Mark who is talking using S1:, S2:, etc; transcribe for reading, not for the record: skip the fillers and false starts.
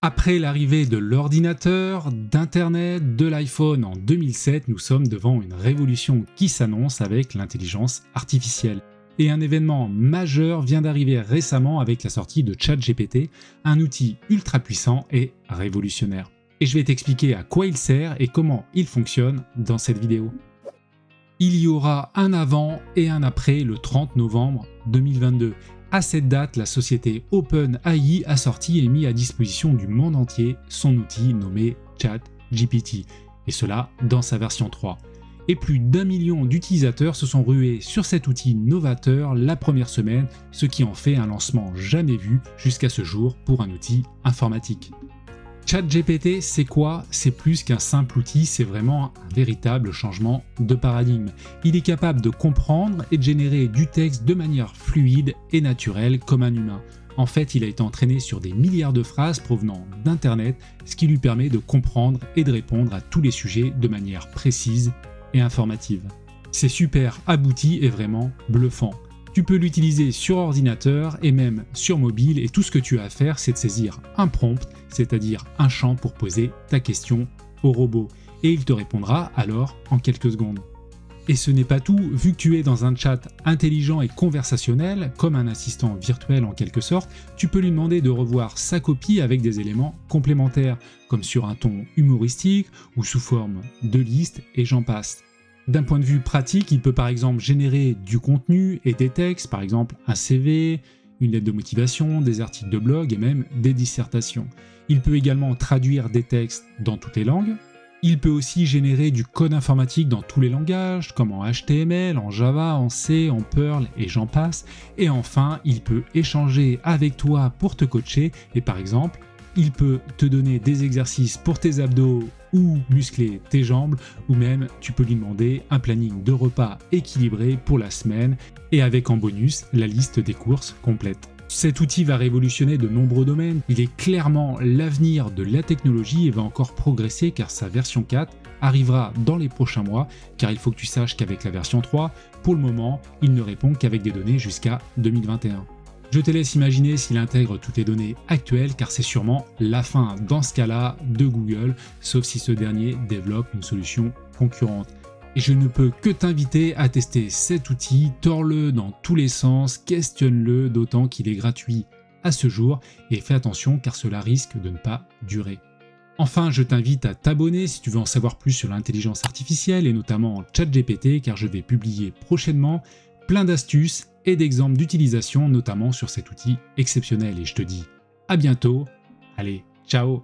S1: Après l'arrivée de l'ordinateur, d'Internet, de l'iPhone en 2007, nous sommes devant une révolution qui s'annonce avec l'intelligence artificielle. Et un événement majeur vient d'arriver récemment avec la sortie de ChatGPT, un outil ultra puissant et révolutionnaire. Et je vais t'expliquer à quoi il sert et comment il fonctionne dans cette vidéo. Il y aura un avant et un après le 30 novembre 2022. À cette date, la société OpenAI a sorti et mis à disposition du monde entier son outil nommé ChatGPT, et cela dans sa version 3. Et plus d'1 million d'utilisateurs se sont rués sur cet outil novateur la première semaine, ce qui en fait un lancement jamais vu jusqu'à ce jour pour un outil informatique. ChatGPT, c'est quoi? C'est plus qu'un simple outil, c'est vraiment un véritable changement de paradigme. Il est capable de comprendre et de générer du texte de manière fluide et naturelle comme un humain. En fait, il a été entraîné sur des milliards de phrases provenant d'Internet, ce qui lui permet de comprendre et de répondre à tous les sujets de manière précise et informative. C'est super abouti et vraiment bluffant. Tu peux l'utiliser sur ordinateur et même sur mobile et tout ce que tu as à faire, c'est de saisir un prompt, c'est-à-dire un champ pour poser ta question au robot. Et il te répondra alors en quelques secondes. Et ce n'est pas tout, vu que tu es dans un chat intelligent et conversationnel, comme un assistant virtuel en quelque sorte, tu peux lui demander de revoir sa copie avec des éléments complémentaires, comme sur un ton humoristique ou sous forme de liste et j'en passe. D'un point de vue pratique, il peut par exemple générer du contenu et des textes, par exemple un CV, une lettre de motivation, des articles de blog et même des dissertations. Il peut également traduire des textes dans toutes les langues. Il peut aussi générer du code informatique dans tous les langages, comme en HTML, en Java, en C, en Perl et j'en passe. Et enfin, il peut échanger avec toi pour te coacher et par exemple, il peut te donner des exercices pour tes abdos ou muscler tes jambes, ou même tu peux lui demander un planning de repas équilibré pour la semaine et avec en bonus la liste des courses complète. Cet outil va révolutionner de nombreux domaines, il est clairement l'avenir de la technologie et va encore progresser car sa version 4 arrivera dans les prochains mois, car il faut que tu saches qu'avec la version 3, pour le moment, il ne répond qu'avec des données jusqu'à 2021. Je te laisse imaginer s'il intègre toutes les données actuelles car c'est sûrement la fin dans ce cas-là de Google, sauf si ce dernier développe une solution concurrente. Et je ne peux que t'inviter à tester cet outil, tords-le dans tous les sens, questionne-le, d'autant qu'il est gratuit à ce jour et fais attention car cela risque de ne pas durer. Enfin, je t'invite à t'abonner si tu veux en savoir plus sur l'intelligence artificielle et notamment ChatGPT car je vais publier prochainement plein d'astuces et d'exemples d'utilisation, notamment sur cet outil exceptionnel. Et je te dis à bientôt. Allez, ciao!